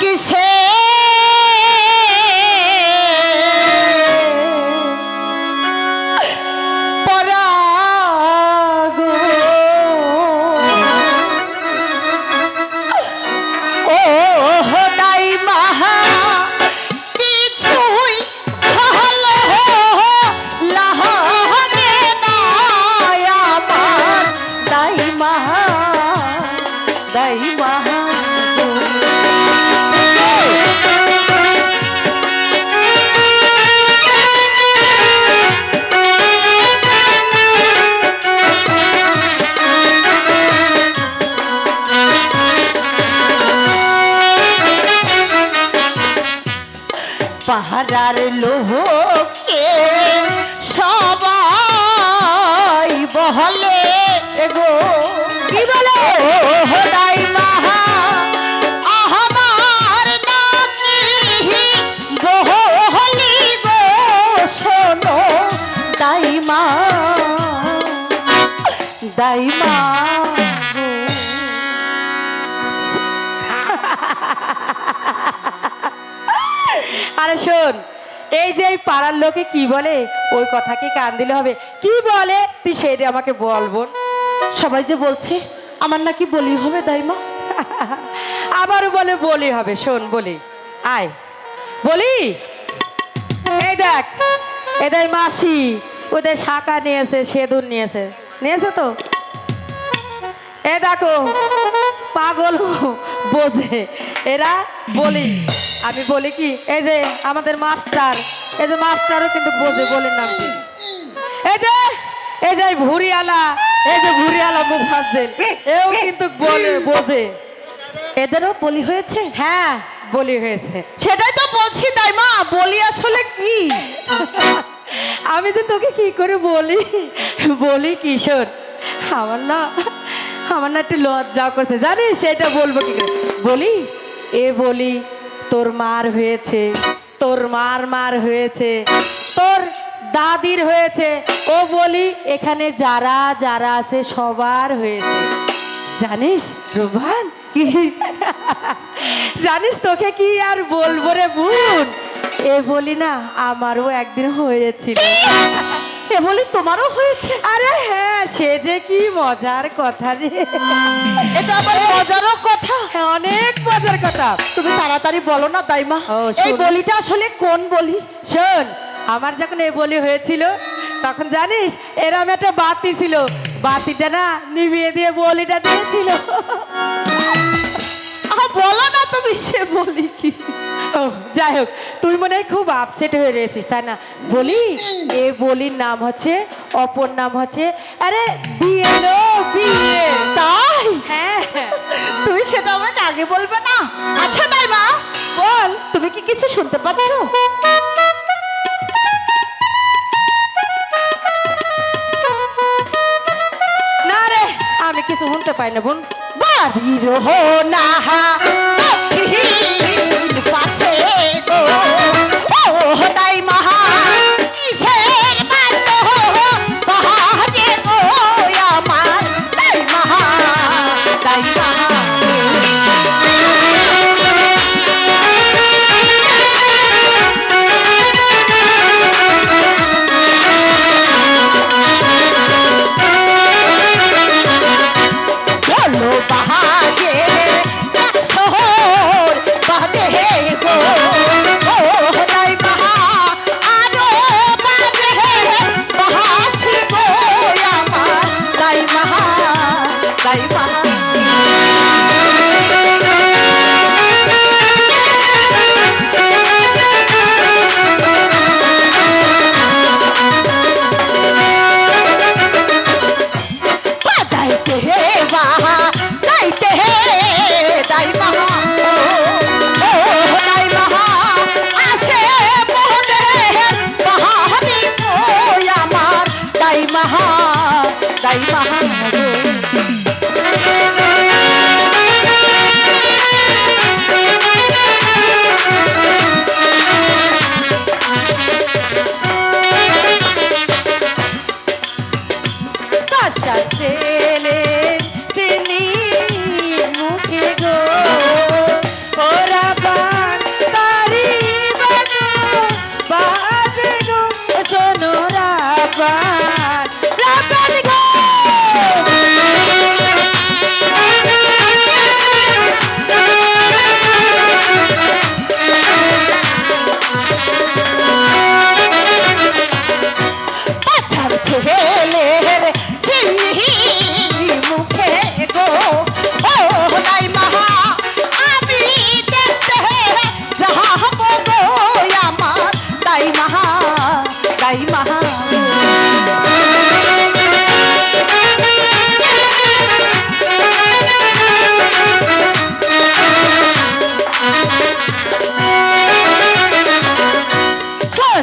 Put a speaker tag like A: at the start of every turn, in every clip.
A: কিসে পরাগো ও দাই মাহা কিছুই ভালো লাগে না আমার দাই মাহা পাহাড়ার লোহকে সবাই বহলে গো কি বলে ও দাই মাহা আমার নাকি বহলি গো শোনো দাই মা
B: আরে শোন, এই যে পাড়ার লোকে কি বলে ওই কথা কি কান দিলে হবে? কি বলে তুই সেটা আমাকে বল বোন।
A: সবাই যে বলছে আমার নাকি বলি হবে দাইমা।
B: আবারও বলে বলি হবে। শোন বলি, আয় বলি। এই দেখ, এদের মাসি ওদের শাঁখা নিয়েছে, সেঁদুর নিয়েছে তো। এ দেখো পাগল বোঝে এরা। বলি আমি বলি কি, এই যে আমাদের মাস্টার, এই যে মাস্টারও কিন্তু বোঝে বলেন নাম কি। এই যে ভুরিয়ালা, এই যে ভুরিয়ালা মুখার্জেন, এও কিন্তু বোঝে।
A: এদেরও বলি হয়েছে?
B: হ্যাঁ বলি হয়েছে।
A: সেটাই তো বলছি দাইমা, বলি আসলে কি?
B: আমি তো তোকে কি করে বলি কিশোর, আমার না একটু লজ্জা করছে জানিস, সেটা বলবো কি করে বলি। এ বলি তোর মার হয়েছে, তোর মার হয়েছে, তোর দাদির হয়েছে। ও বলি এখানে যারা যারা আছে সবার হয়েছে জানিস রুবান। কি জানিস, তোকে কি আর বলবো রে বোন। এ বলি না আমারও একদিন হয়েছিল।
A: এ বলি তোমারও হয়েছে?
B: আরে হ্যাঁ, সে যে কি মজার কথা রে।
A: এটা আবার মজারও কথা?
B: হ্যাঁ, অনেক মজার কথা।
A: তুমি তাড়াতাড়ি বলো না দাইমা, এই বলিটা আসলে কোন বলি?
B: শোন, আমার যখন এই বলি হয়েছিল তখন জানিস এরম একটা বাতি ছিল, বাতিটা না নিভিয়ে দিয়ে বলিটা দিয়েছিল।
A: বলো না তুমি সে বলি কি।
B: যাই হোক, তুই মনে হয় খুব আপসেট হয়ে রয়েছিস তাই না? বলি এ বলির নাম হচ্ছে, অপর নাম হচ্ছে আরে বিয়ে।
A: তাই?
B: হ্যাঁ।
A: তুমি সেটা আমাকে আগে বলবে না? আচ্ছা দাইমা বল, তুমি কি কিছু শুনতে পাচ্ছ?
B: না রে, আমি কিছু শুনতে পাই না বোন।
A: বাড়ির না পাশে গো ও দাই মাহা কিসের বাত বাজে গো আমার দাই মাহা। বলো বাহাজে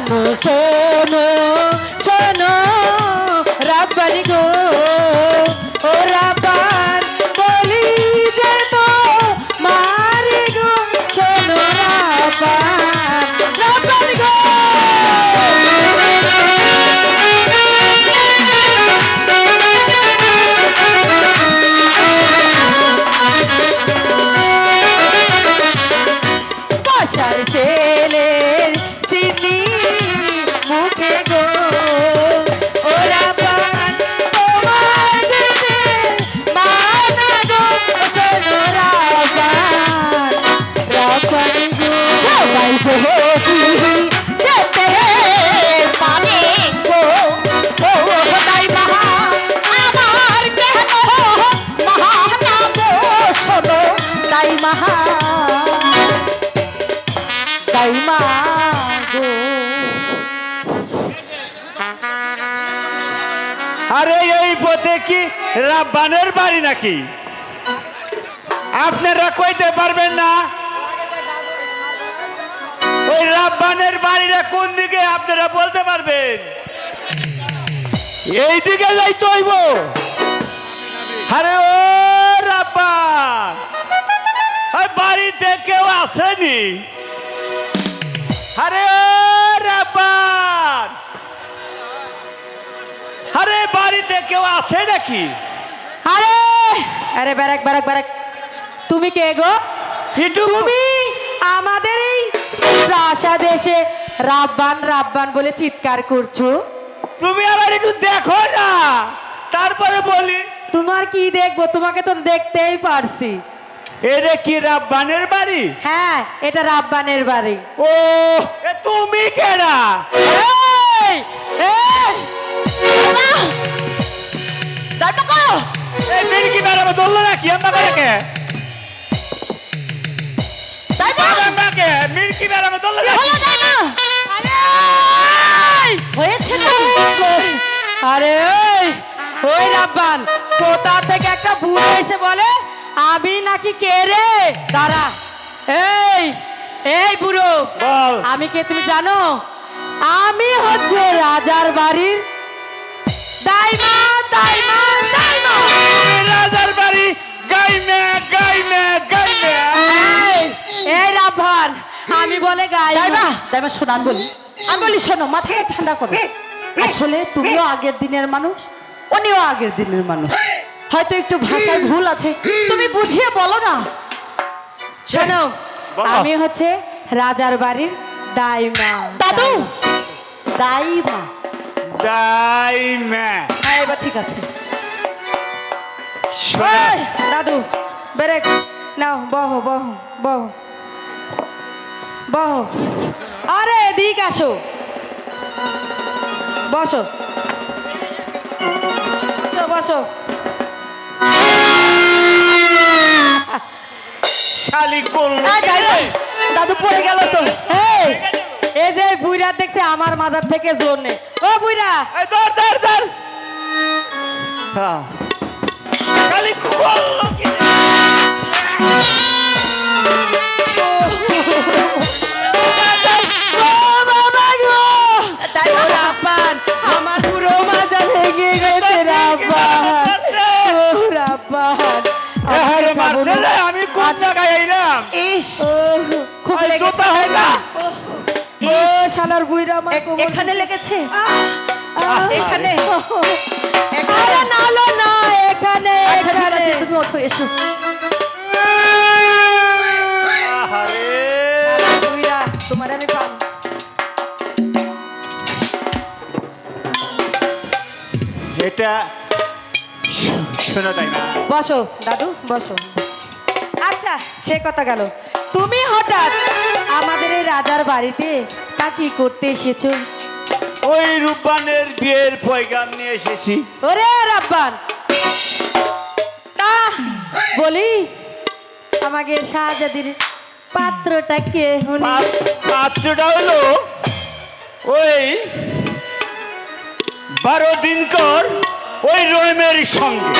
B: শোনো শোনো শোনো রাব্বানি গো ও রাব্বান বলি যে তো মারি গো শোনো রাব্বান রাব্বানি গো বাসার ছেলের চিনি মুখে গো ও রাব্বান তোমার দিতে মানা গো শোনো রাব্বান রাব্বানি গো
A: সবাই যদি যেতে পারে গো ও তাই মহা আমার কেন মহানা গো শোনো তাই মহা তাই মা গো
C: আরে এই পথে কি রাব্বানের বাড়ি নাকি? আপনারা কইতে পারবেন না ওই রাব্বানের বাড়িটা কোন দিকে? আপনারা বলতে পারবেন? এই দিকে যাইতে হইব। আরে ও রাব্বান, ওই বাড়িতে কেউ আসেনি? আরে ও রাব্বান, আরে বাড়িতে কেউ আছে নাকি?
B: আরে আরে ব্যারাক ব্যারাক ব্যারাক তুমি কে গো?
C: একটু
B: তুমি আমাদের এই প্রাসাদ এসে রাব্বান রাব্বান বলে চিৎকার করছো।
C: তুমি আবার একটু দেখো না, তারপরে বলি।
B: তোমার কি দেখবো? তোমাকে তো দেখতেই পারছি।
C: এটা কি রাব্বানের বাড়ি?
B: হ্যাঁ, এটা রাব্বানের বাড়ি।
C: ও এ তুমি কেডা?
B: এই, এই,
A: দাদা গো
C: এই মির্কি ম্যাডাম দৌড়লো নাকি? আমরা কে
A: দাদা
C: আমাকে মির্কি ম্যাডাম দৌড়লো নাকি?
A: হলো দাদা হয়েছে না
B: আরে ওই ওই রাব্বান, কোথা থেকে একটা বুড়ো এসে বলে আমি নাকি কে রে? দাঁড়া। এই এই বুড়ো,
C: বল।
B: আমি কে তুমি জানো? আমি হচ্ছে রাজার বাড়ির দাইমা দাইমা দাইমা।
C: রাজার বাড়ি গাইমে গাইমে গাইমে।
B: এই রাব্বান, আমি বলে গাই
A: দাইমা দাইমা শোনো আমি বলি শোনো মাথাটা ঠান্ডা করো। আসলে তুমিও আগের দিনের মানুষ, উনিও আগের দিনের মানুষ, হয়তো একটু ভাষায় ভুল আছে, তুমি বুঝিয়ে বলো না।
B: শোনো,
C: বলো।
B: আমি হচ্ছে রাজার বাড়ির দাইমা।
A: দাদু দাইমা
C: গাইমে।
A: হ্যাঁ এবার ঠিক আছে।
B: এই, দাদু বেরেক নাও, বহ বহ বহ বহ। আরে এদিক আসো, বসো বসো বসো।
C: শালি করলো
A: এই দাইমা, দাদু পড়ে গেল তো।
B: এই, এই যে বুইরা দেখছে আমার মাথার থেকে জোর নেই। ও বুইরা,
C: এই ধর ধর ধর। হ্যাঁ শালি করলো কি?
A: দাইমা
B: ও রাব্বান, আমার পুরো মাজা ভেঙে গেছে রাব্বান। ও রাব্বান,
C: আরে মারছে রে, আমি কোন জায়গায় আইলাম?
A: ইস
B: ও,
A: খুব
C: ওই
A: লেগেছে
C: জুতা হয় না?
B: ও শালার বুইরা আমার কোমর-
A: এখানে লেগেছে
B: আহ,
A: এখানে
B: আরে না না না, এখানে
A: আচ্ছা ঠিক
B: এখানে।
A: আছে তুমি ওঠো এসো।
C: আহারে
B: বুইরা, তোমার আমি পাম।
C: এটা শোনো তাই না?
B: বসো দাদু বসো। আচ্ছা সে কথা গেল, তুমি হঠাৎ আমাদের এই রাজার বাড়িতে তা কি করতে এসেছো?
C: ওই রূপবানের বিয়ের পয়গাম নিয়ে এসেছি।
B: ওরে রাব্বান, তা বলি আমাকে শাহজাদির পাত্রটা কে শুনি?
C: পাত্রটা হলো ওই 12 দিনকর ওই রহিমের সঙ্গে।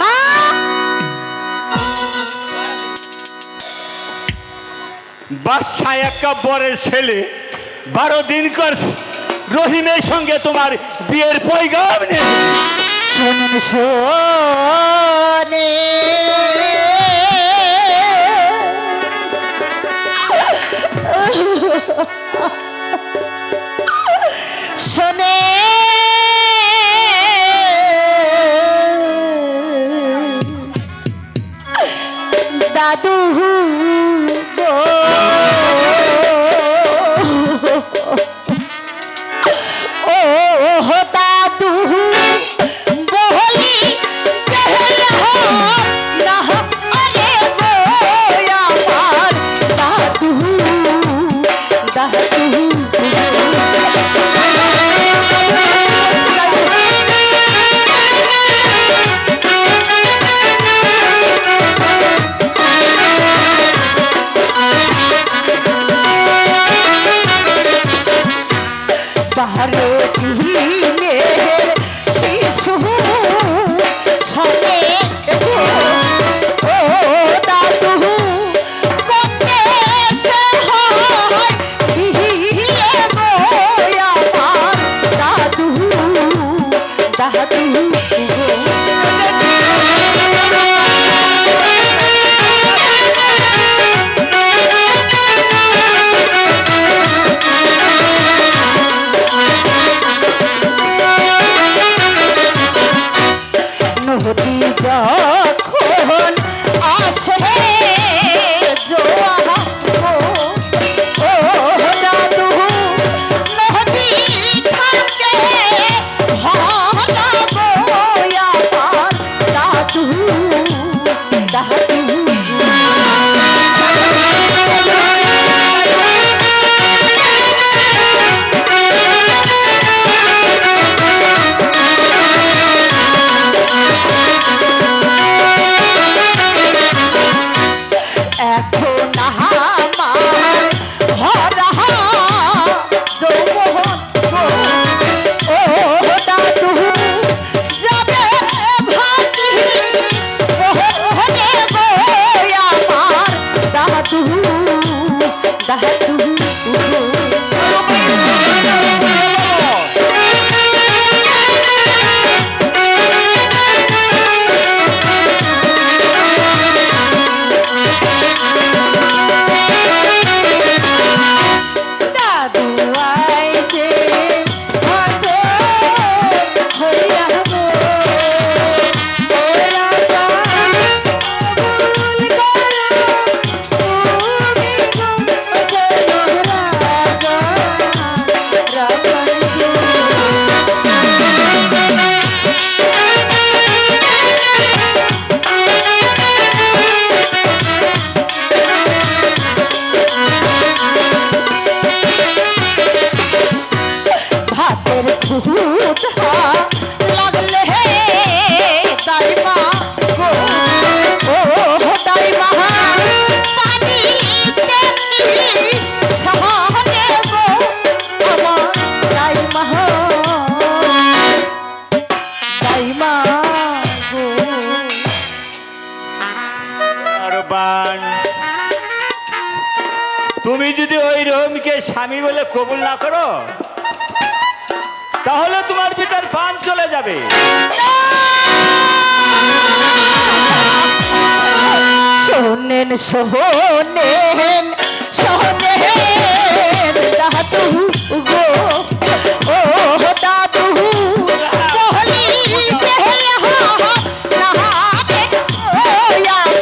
B: আহ!
C: বাদশাহ একটা বরের ছেলে 12 দিন কর রহিমের সঙ্গে তোমার বিয়ের পয়গাম নিয়ে
A: শোনেন শোনে শোনে দাদু গো ও হো দাদু বলি না আরে গো আমার দাদু দাদু বারো দিনের শিশু শোনে গো ও দাদু কোনে সে হয় বিয়ে গো আমার দাদু দাদু নদী যখন আসে জোয়ার ও দাদু নদী থাকে ভালা গো আমার দাদু দাদু এখন আমার ভরা যৌবন গো ও দাদু যাবে ভাতি মোহনে গো আমার দাদু দাদু দাদু আইছে হাতে হইয়া গো ওরা ভুল করো তুমি গো রাজা রাজা ভাতের খুদা লাগলে হে দাইমা গো ও দাইমা পানি তেমনি সাহানে গো আমার দাইমা দাইমা গো
C: আরবান তুমি যদি ওই রহিমকে স্বামী বলে কবুল না করো তাহলে তোমার পিতার প্রাণ চলে যাবে।
A: শোনেন শোনেন শোনেন দাদু গো ও দাদু বলি না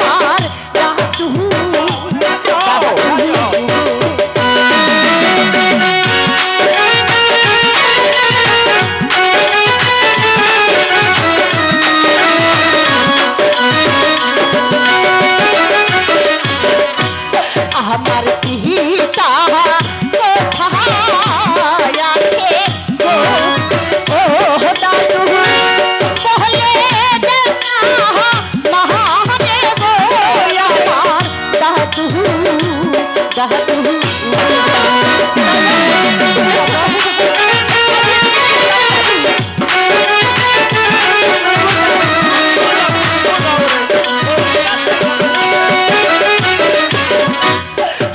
A: আমার দাদু আমার পিতা কোথায় আছে গো ও দাদু বলে দেখা মহানে গো আমার দাদু দাদু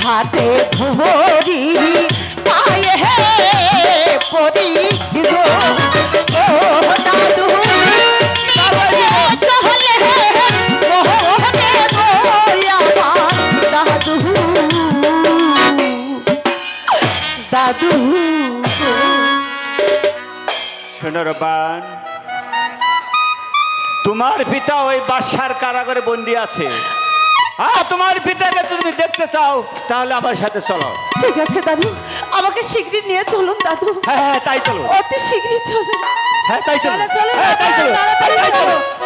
A: হাতে ধরি পায়ে দাদু
C: সোনারবান, তোমার পিতা ওই বাদশার কারাগারে বন্দি আছে। হ্যাঁ, তোমার পিতাকে তুমি দেখতে চাও তাহলে আমার সাথে চলো।
A: ঠিক আছে দাদু, আমাকে শীঘ্রই নিয়ে চলুন দাদু।
C: হ্যাঁ হ্যাঁ, তাই চলো।
A: অতি শীঘ্রই চলুন।
C: হ্যাঁ তাই চলো।
B: চলো, চলো,
C: হ্যাঁ তাই চলো।
B: তাড়াতাড়ি
C: তাই চলো।
B: চলো।